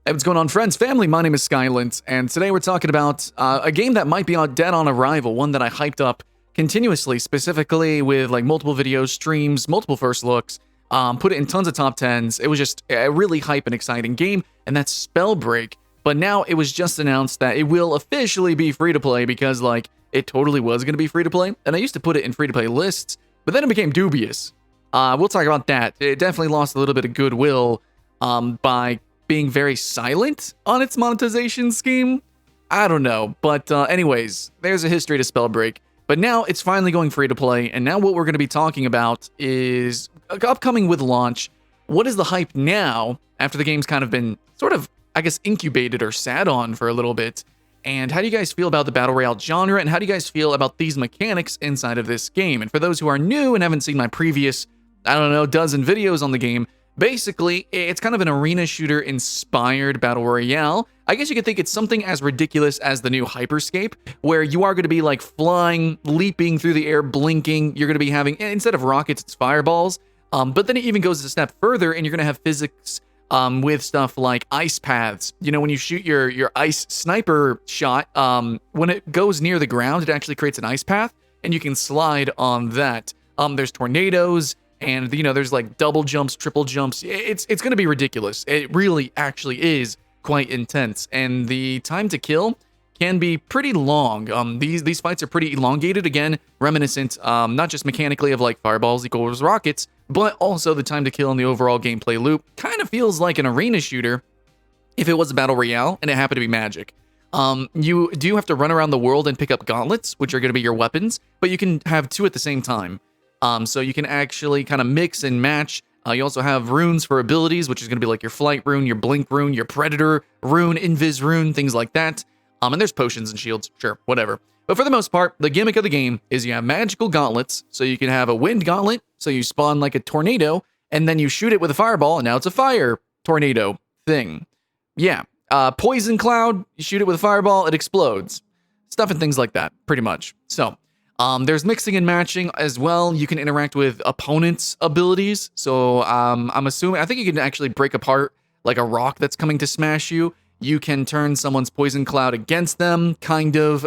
Hey, what's going on, friends, family? My name is Skylent, and today we're talking about a game that might be dead on arrival, one that I hyped up continuously, specifically with like multiple videos, streams, multiple first looks, put it in tons of top 10s. It was just a really hype and exciting game, and that's SpellBreak. But now it was just announced that it will officially be free to play because like it totally was going to be free to play, and I used to put it in free to play lists, but then it became dubious. We'll talk about that. It definitely lost a little bit of goodwill by being very silent on its monetization scheme. I don't know, but anyways, there's a history to SpellBreak. But now it's finally going free to play, and now what we're going to be talking about is upcoming with launch. What is the hype now after the game's kind of been sort of, I guess, incubated or sat on for a little bit? And how do you guys feel about the Battle Royale genre, and how do you guys feel about these mechanics inside of this game? And for those who are new and haven't seen my previous, I don't know, dozen videos on the game, basically, it's kind of an arena shooter inspired battle royale. I guess you could think it's something as ridiculous as the new Hyperscape, where you are going to be like flying, leaping through the air, blinking. You're going to be having, instead of rockets, it's fireballs. But then it even goes a step further, and you're going to have physics with stuff like ice paths. You know, when you shoot your ice sniper shot, when it goes near the ground, it actually creates an ice path, and you can slide on that. There's tornadoes. And, you know, there's like double jumps, triple jumps. It's going to be ridiculous. It really actually is quite intense. And the time to kill can be pretty long. These fights are pretty elongated. Again, reminiscent, not just mechanically of like fireballs equals rockets, but also the time to kill in the overall gameplay loop kind of feels like an arena shooter if it was a battle royale and it happened to be Magic. You do have to run around the world and pick up gauntlets, which are going to be your weapons, but you can have two at the same time. So you can actually kind of mix and match. You also have runes for abilities, which is going to be like your flight rune, your blink rune, your predator rune, invis rune, things like that. And there's potions and shields, sure, whatever. But for the most part, the gimmick of the game is you have magical gauntlets. So you can have a wind gauntlet, so you spawn like a tornado, and then you shoot it with a fireball, and now it's a fire tornado thing. Yeah, poison cloud, you shoot it with a fireball, it explodes. Stuff and things like that, pretty much. So there's mixing and matching as well. You can interact with opponents' abilities. So I'm assuming, I think you can actually break apart like a rock that's coming to smash you. You can turn someone's poison cloud against them, kind of.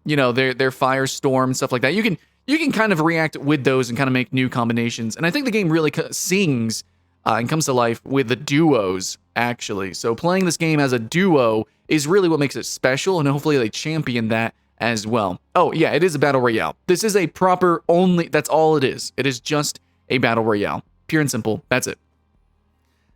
You know, their firestorm, stuff like that. You can kind of react with those and kind of make new combinations. And I think the game really sings and comes to life with the duos, actually. So playing this game as a duo is really what makes it special, and hopefully they champion that as well. Oh, yeah, it is a battle royale. This is a proper only, that's all it is. It is just a battle royale. Pure and simple. That's it.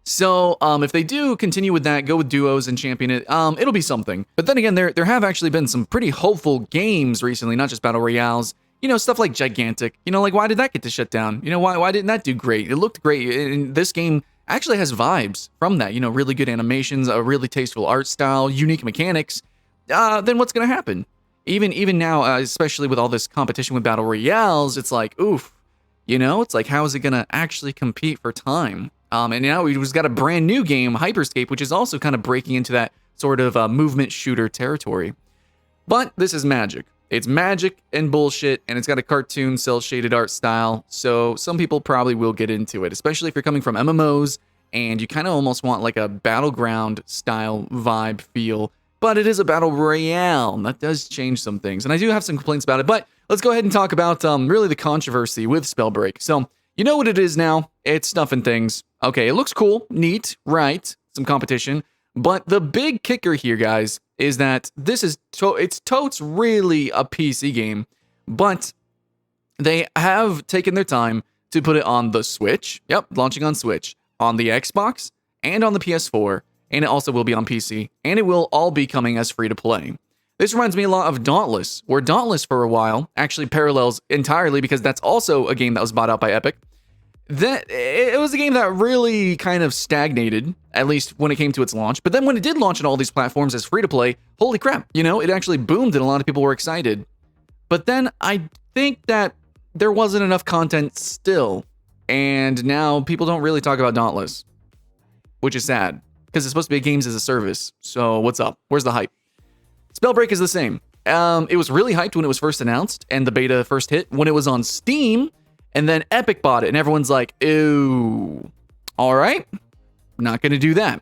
So, if they do continue with that, go with duos and champion it, it'll be something. But then again, there have actually been some pretty hopeful games recently, not just battle royales. You know, stuff like Gigantic. You know, like, why did that get to shut down? You know, why didn't that do great? It looked great. And this game actually has vibes from that. You know, really good animations, a really tasteful art style, unique mechanics. Then what's going to happen? Even now, especially with all this competition with battle royales, it's like, oof, you know, it's like, how is it going to actually compete for time? And now we've got a brand new game, Hyperscape, which is also kind of breaking into that sort of movement shooter territory. But this is Magic. It's magic and bullshit, and it's got a cartoon cel-shaded art style, so some people probably will get into it, especially if you're coming from MMOs, and you kind of almost want like a battleground style vibe feel. But it is a battle royale. That does change some things. And I do have some complaints about it. But let's go ahead and talk about really the controversy with SpellBreak. So you know what it is now. It's stuff and things. Okay, it looks cool, neat, right? Some competition. But the big kicker here, guys, is that this is it's totes really a PC game. But they have taken their time to put it on the Switch. Yep, launching on Switch. On the Xbox and on the PS4. And it also will be on PC, and it will all be coming as free to play. This reminds me a lot of Dauntless, where Dauntless for a while actually parallels entirely because that's also a game that was bought out by Epic. It was a game that really kind of stagnated, at least when it came to its launch. But then when it did launch on all these platforms as free to play, holy crap, you know, it actually boomed and a lot of people were excited. But then I think that there wasn't enough content still, and now people don't really talk about Dauntless, which is sad. Because it's supposed to be games as a service. So what's up? Where's the hype? SpellBreak is the same. It was really hyped when it was first announced and the beta first hit when it was on Steam, and then Epic bought it and everyone's like, ooh, all right, not going to do that.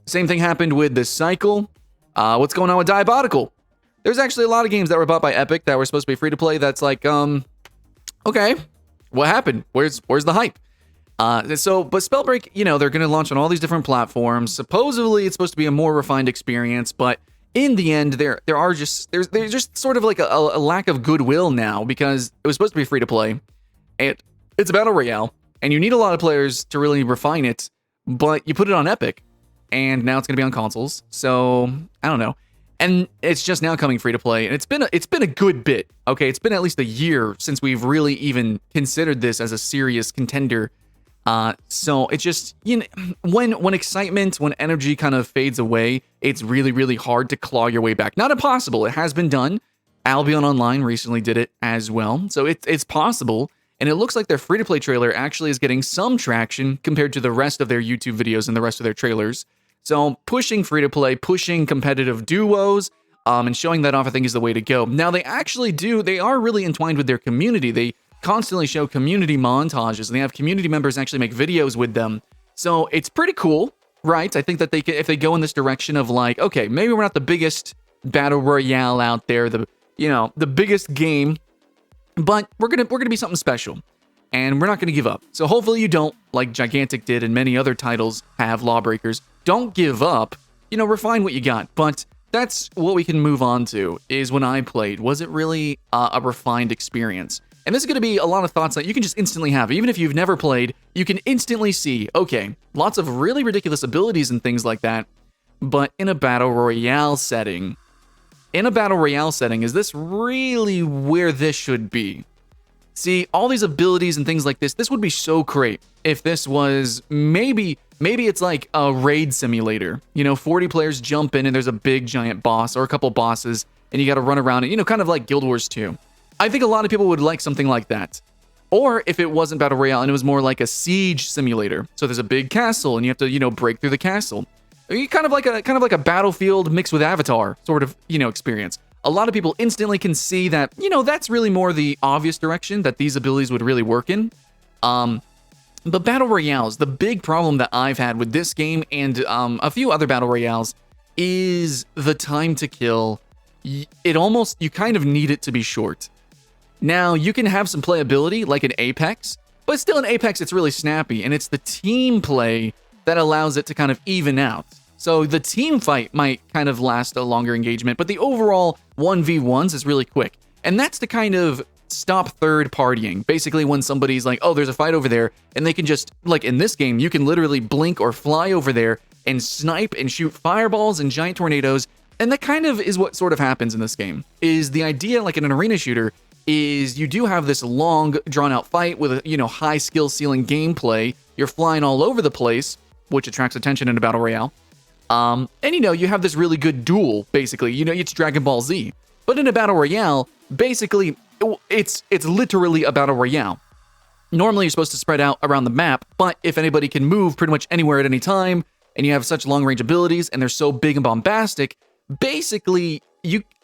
Same thing happened with the Cycle. What's going on with Diabolical? There's actually a lot of games that were bought by Epic that were supposed to be free to play. That's like, okay, what happened? Where's the hype? But SpellBreak, they're going to launch on all these different platforms. Supposedly, it's supposed to be a more refined experience, but in the end, there's just sort of like a lack of goodwill now because it was supposed to be free to play. It's a battle royale, and you need a lot of players to really refine it, but you put it on Epic, and now it's going to be on consoles. So I don't know. And it's just now coming free to play, and it's been a good bit. Okay, it's been at least a year since we've really even considered this as a serious contender. So it's just, when excitement, when energy kind of fades away, it's really, really hard to claw your way back. Not impossible. It has been done. Albion Online recently did it as well. So it's possible. And it looks like their free-to-play trailer actually is getting some traction compared to the rest of their YouTube videos and the rest of their trailers. So pushing free-to-play, pushing competitive duos, and showing that off, I think, is the way to go. Now, they are really entwined with their community. They constantly show community montages, and they have community members actually make videos with them. So it's pretty cool, right? I think that if they go in this direction of like, okay, maybe we're not the biggest battle royale out there, the biggest game, but we're gonna be something special, and we're not gonna give up. So hopefully you don't, like Gigantic did and many other titles have, Lawbreakers. Don't give up. Refine what you got. But that's what we can move on to, is when I played, was it really a refined experience? And this is going to be a lot of thoughts that you can just instantly have. Even if you've never played, you can instantly see, okay, lots of really ridiculous abilities and things like that, but in a battle royale setting, is this really where this should be? See, all these abilities and things like this would be so great if this was maybe it's like a raid simulator. 40 players jump in and there's a big giant boss or a couple bosses, and you got to run around it, kind of like Guild Wars 2. I think a lot of people would like something like that. Or if it wasn't Battle Royale and it was more like a siege simulator. So there's a big castle and you have to, break through the castle. Kind of like a Battlefield mixed with Avatar sort of, experience. A lot of people instantly can see that, that's really more the obvious direction that these abilities would really work in. But Battle Royales, the big problem that I've had with this game and a few other Battle Royales is the time to kill. You kind of need it to be short. Now, you can have some playability like in Apex, but still in Apex it's really snappy, and it's the team play that allows it to kind of even out. So the team fight might kind of last a longer engagement, but the overall 1v1s is really quick. And that's to kind of stop third partying. Basically, when somebody's like, oh, there's a fight over there, and they can just, like in this game, you can literally blink or fly over there and snipe and shoot fireballs and giant tornadoes. And that kind of is what sort of happens in this game, is the idea, like in an arena shooter, is you do have this long, drawn-out fight with a, high skill ceiling gameplay. You're flying all over the place, which attracts attention in a Battle Royale. And, you have this really good duel, basically. It's Dragon Ball Z. But in a Battle Royale, basically, it's literally a Battle Royale. Normally, you're supposed to spread out around the map, but if anybody can move pretty much anywhere at any time, and you have such long-range abilities, and they're so big and bombastic, basically,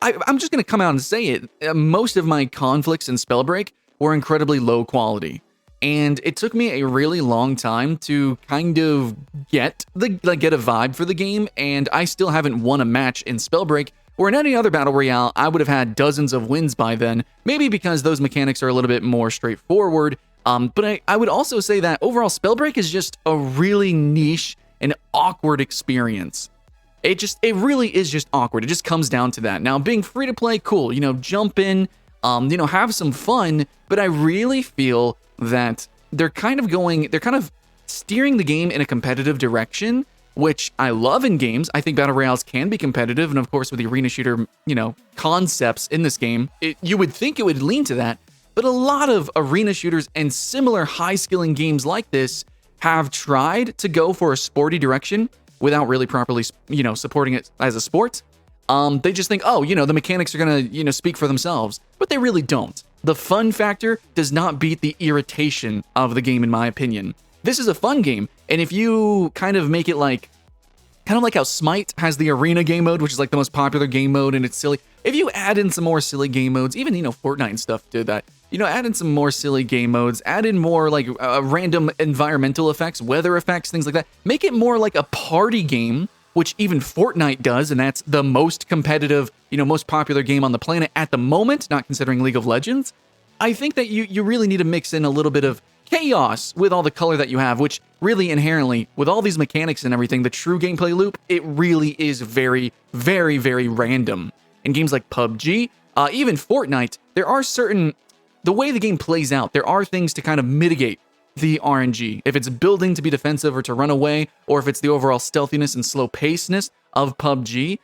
I'm just going to come out and say it. Most of my conflicts in SpellBreak were incredibly low quality. And it took me a really long time to kind of get a vibe for the game, and I still haven't won a match in SpellBreak, or in any other Battle Royale, I would have had dozens of wins by then, maybe because those mechanics are a little bit more straightforward. But I would also say that overall SpellBreak is just a really niche and awkward experience. It really is just awkward. It just comes down to that. Now, being free to play, cool. Jump in, have some fun. But I really feel that they're kind of steering the game in a competitive direction, which I love in games. I think Battle Royales can be competitive. And of course, with the arena shooter, concepts in this game, you would think it would lean to that. But a lot of arena shooters and similar high-skilling games like this have tried to go for a sporty direction without really properly, supporting it as a sport. They just think, the mechanics are gonna, speak for themselves, but they really don't. The fun factor does not beat the irritation of the game, in my opinion. This is a fun game, and if you kind of make it like, kind of like how Smite has the arena game mode, which is like the most popular game mode, and it's silly. If you add in some more silly game modes, even, Fortnite and stuff did that, add in some more silly game modes, add in more like random environmental effects, weather effects, things like that. Make it more like a party game which even Fortnite does, and that's the most competitive, most popular game on the planet at the moment, not considering League of Legends, I think that you really need to mix in a little bit of chaos with all the color that you have, which really inherently, with all these mechanics and everything, the true gameplay loop, it really is very, very, very random. In games like PUBG, even Fortnite, there are the way the game plays out, there are things to kind of mitigate the RNG. If it's building to be defensive or to run away, or if it's the overall stealthiness and slow pacedness of PUBG.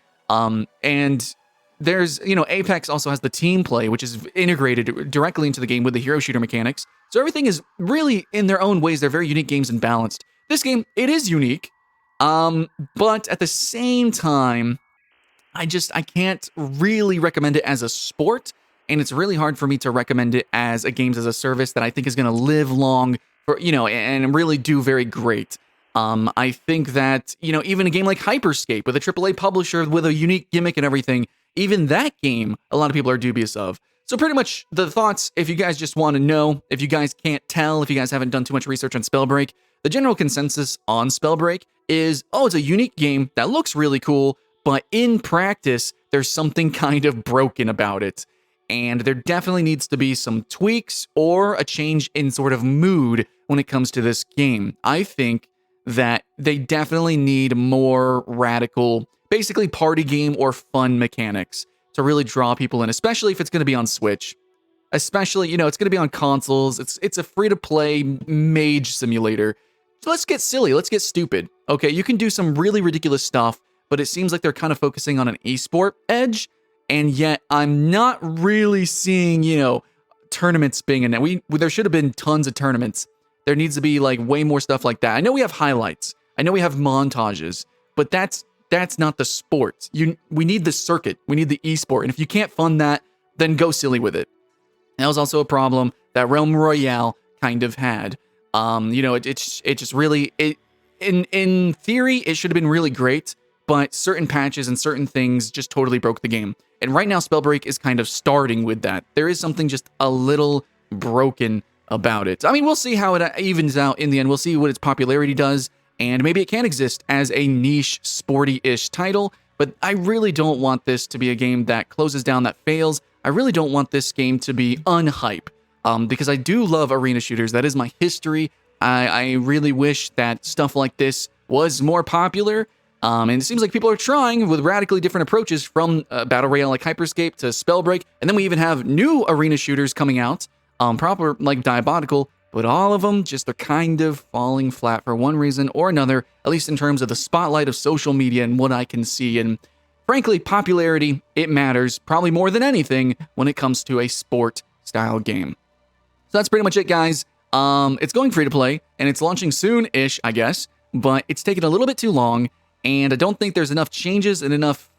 And there's, Apex also has the team play, which is integrated directly into the game with the hero shooter mechanics. So everything is really, in their own ways, they're very unique games and balanced. This game, it is unique, but at the same time, I can't really recommend it as a sport, and it's really hard for me to recommend it as a games as a service that I think is going to live long for, and really do very great. I think that, even a game like Hyperscape with a AAA publisher with a unique gimmick and everything, even that game, a lot of people are dubious of. So pretty much the thoughts, if you guys just want to know, if you guys can't tell, if you guys haven't done too much research on SpellBreak, the general consensus on SpellBreak is, it's a unique game that looks really cool, but in practice, there's something kind of broken about it. And there definitely needs to be some tweaks or a change in sort of mood when it comes to this game. I think that they definitely need more radical, basically party game or fun mechanics to really draw people in, especially if it's going to be on Switch. Especially, it's going to be on consoles. It's a free-to-play Mage simulator. So let's get silly. Let's get stupid. Okay, you can do some really ridiculous stuff, but it seems like they're kind of focusing on an esport edge. And yet, I'm not really seeing, tournaments being in it. There should have been tons of tournaments. There needs to be, way more stuff like that. I know we have highlights. I know we have montages. But that's not the sport. We need the circuit. We need the esport. And if you can't fund that, then go silly with it. That was also a problem that Realm Royale kind of had. It just really... In theory, it should have been really great. But certain patches and certain things just totally broke the game. And right now, SpellBreak is kind of starting with that. There is something just a little broken about it. I mean, we'll see how it evens out in the end. We'll see what its popularity does. And maybe it can exist as a niche, sporty-ish title. But I really don't want this to be a game that closes down, that fails. I really don't want this game to be unhype. Because I do love arena shooters. That is my history. I really wish that stuff like this was more popular. And it seems like people are trying with radically different approaches from Battle Royale like Hyperscape to SpellBreak. And then we even have new arena shooters coming out, proper like Diabolical, but all of them just are kind of falling flat for one reason or another, at least in terms of the spotlight of social media and what I can see. And frankly, popularity, it matters probably more than anything when it comes to a sport-style game. So that's pretty much it, guys. It's going free to play, and it's launching soon-ish, I guess, but it's taken a little bit too long. And I don't think there's enough changes and enough,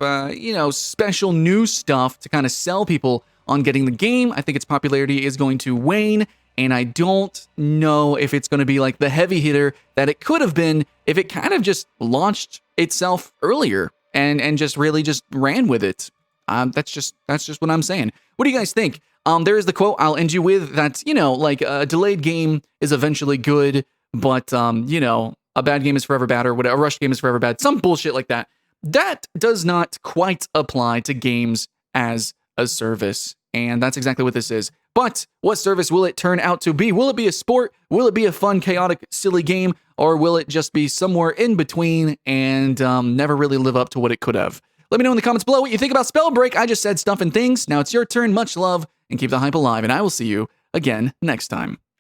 special new stuff to kind of sell people on getting the game. I think its popularity is going to wane, and I don't know if it's going to be like the heavy hitter that it could have been if it kind of just launched itself earlier and just really just ran with it. That's just what I'm saying. What do you guys think? There is the quote I'll end you with that, a delayed game is eventually good, but, a bad game is forever bad, or whatever, a rushed game is forever bad, some bullshit like that. That does not quite apply to games as a service, and that's exactly what this is. But what service will it turn out to be? Will it be a sport? Will it be a fun, chaotic, silly game? Or will it just be somewhere in between and never really live up to what it could have? Let me know in the comments below what you think about SpellBreak. I just said stuff and things. Now it's your turn. Much love, and keep the hype alive, and I will see you again next time.